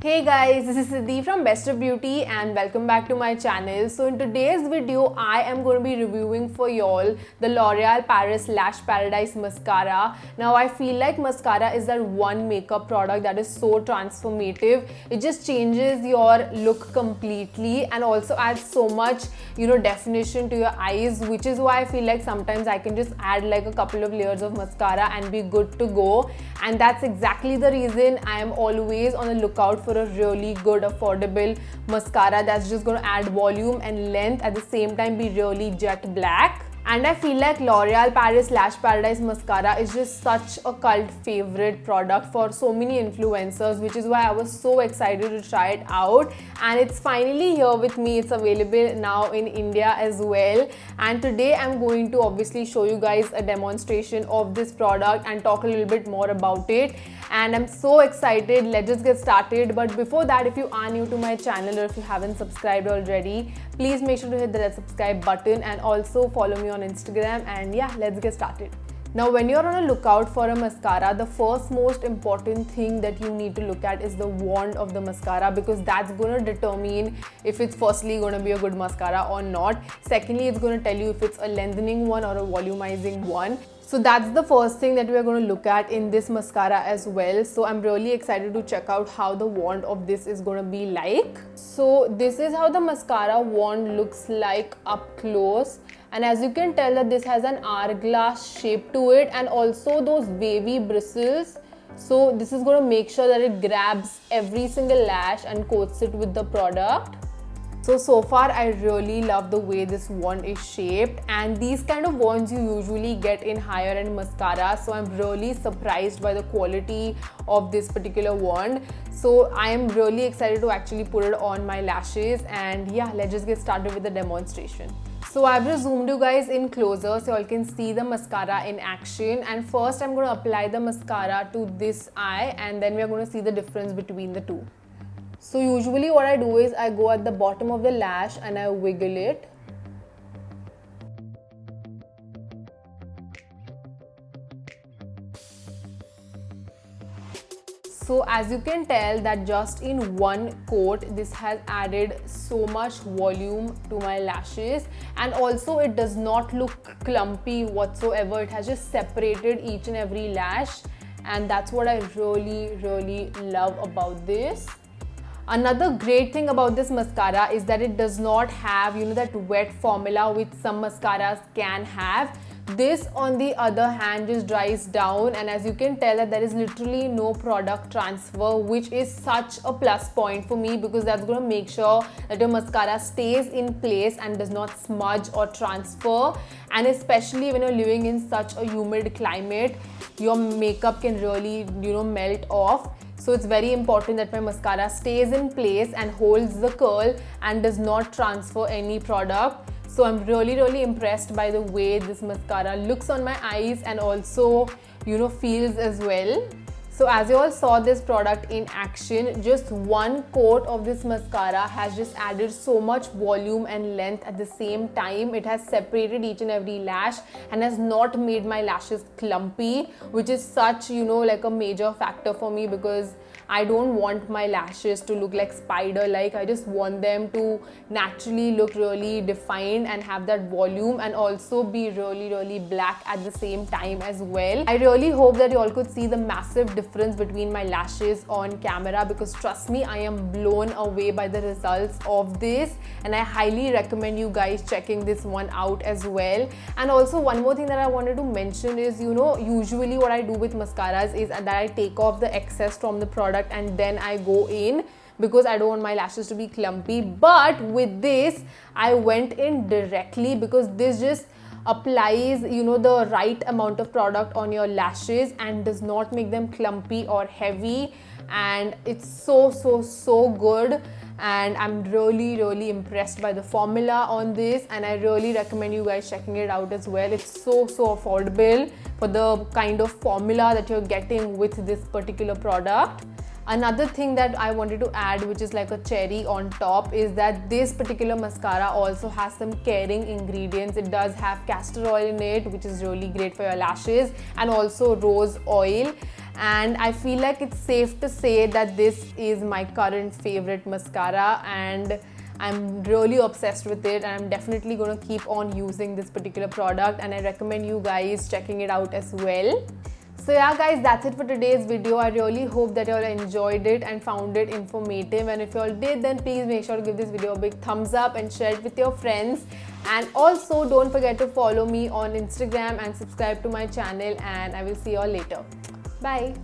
Hey guys, this is Siddhi from Best of Beauty and welcome back to my channel. So in today's video, I am going to be reviewing for y'all the L'Oreal Paris Lash Paradise Mascara. Now I feel like mascara is that one makeup product that is so transformative. It just changes your look completely and also adds so much, definition to your eyes, which is why I feel like sometimes I can just add like a couple of layers of mascara and be good to go. And that's exactly the reason I am always on the lookout for a really good affordable mascara that's just going to add volume and length at the same time be really jet black. And I feel like L'Oreal Paris Lash Paradise Mascara is just such a cult favorite product for so many influencers, which is why I was so excited to try it out. And it's finally here with me. It's available now in India as well. And today I'm going to obviously show you guys a demonstration of this product and talk a little bit more about it. And I'm so excited. Let's just get started. But before that, if you are new to my channel or if you haven't subscribed already, please make sure to hit the red subscribe button and also follow me on Instagram. And yeah, let's get started. Now, when you're on a lookout for a mascara, the first most important thing that you need to look at is the wand of the mascara, because that's going to determine if it's firstly going to be a good mascara or not. Secondly, it's going to tell you if it's a lengthening one or a volumizing one. So that's the first thing that we are going to look at in this mascara as well. So I'm really excited to check out how the wand of this is going to be like. So this is how the mascara wand looks like up close. And as you can tell that this has an hourglass shape to it and also those wavy bristles. So this is going to make sure that it grabs every single lash and coats it with the product. So far I really love the way this wand is shaped, and these kind of wands you usually get in higher end mascara. So I'm really surprised by the quality of this particular wand. So I am really excited to actually put it on my lashes, and yeah, let's just get started with the demonstration. So I've just zoomed you guys in closer so you can see the mascara in action. And first I'm going to apply the mascara to this eye, and then we are going to see the difference between the two. So usually what I do is I go at the bottom of the lash and I wiggle it. So as you can tell that just in one coat, this has added so much volume to my lashes, and also it does not look clumpy whatsoever. It has just separated each and every lash, and that's what I really love about this. Another great thing about this mascara is that it does not have, that wet formula which some mascaras can have. This on the other hand just dries down, and as you can tell that there is literally no product transfer, which is such a plus point for me, because that's going to make sure that your mascara stays in place and does not smudge or transfer. And especially when you're living in such a humid climate, your makeup can really, melt off. So it's very important that my mascara stays in place and holds the curl and does not transfer any product. So I'm really impressed by the way this mascara looks on my eyes and also, feels as well. So as you all saw this product in action, just one coat of this mascara has just added so much volume and length at the same time. It has separated each and every lash and has not made my lashes clumpy, which is such, like a major factor for me, because I don't want my lashes to look like spider-like. I just want them to naturally look really defined and have that volume and also be really black at the same time as well. I really hope that you all could see the massive difference between my lashes on camera, because trust me, I am blown away by the results of this, and I highly recommend you guys checking this one out as well. And also one more thing that I wanted to mention is, usually what I do with mascaras is that I take off the excess from the product and then I go in, because I don't want my lashes to be clumpy. But with this, I went in directly, because this just applies, the right amount of product on your lashes and does not make them clumpy or heavy. And it's so good. And I'm really impressed by the formula on this, and I really recommend you guys checking it out as well. It's so affordable for the kind of formula that you're getting with this particular product. Another thing that I wanted to add, which is like a cherry on top, is that this particular mascara also has some caring ingredients. It does have castor oil in it, which is really great for your lashes, and also rose oil. and I feel like it's safe to say that this is my current favorite mascara, and I'm really obsessed with it, and I'm definitely going to keep on using this particular product, and I recommend you guys checking it out as well. So yeah guys, that's it for today's video. I really hope that you all enjoyed it and found it informative, and if you all did, then please make sure to give this video a big thumbs up and share it with your friends. And also don't forget to follow me on Instagram and subscribe to my channel, and I will see you all later. Bye.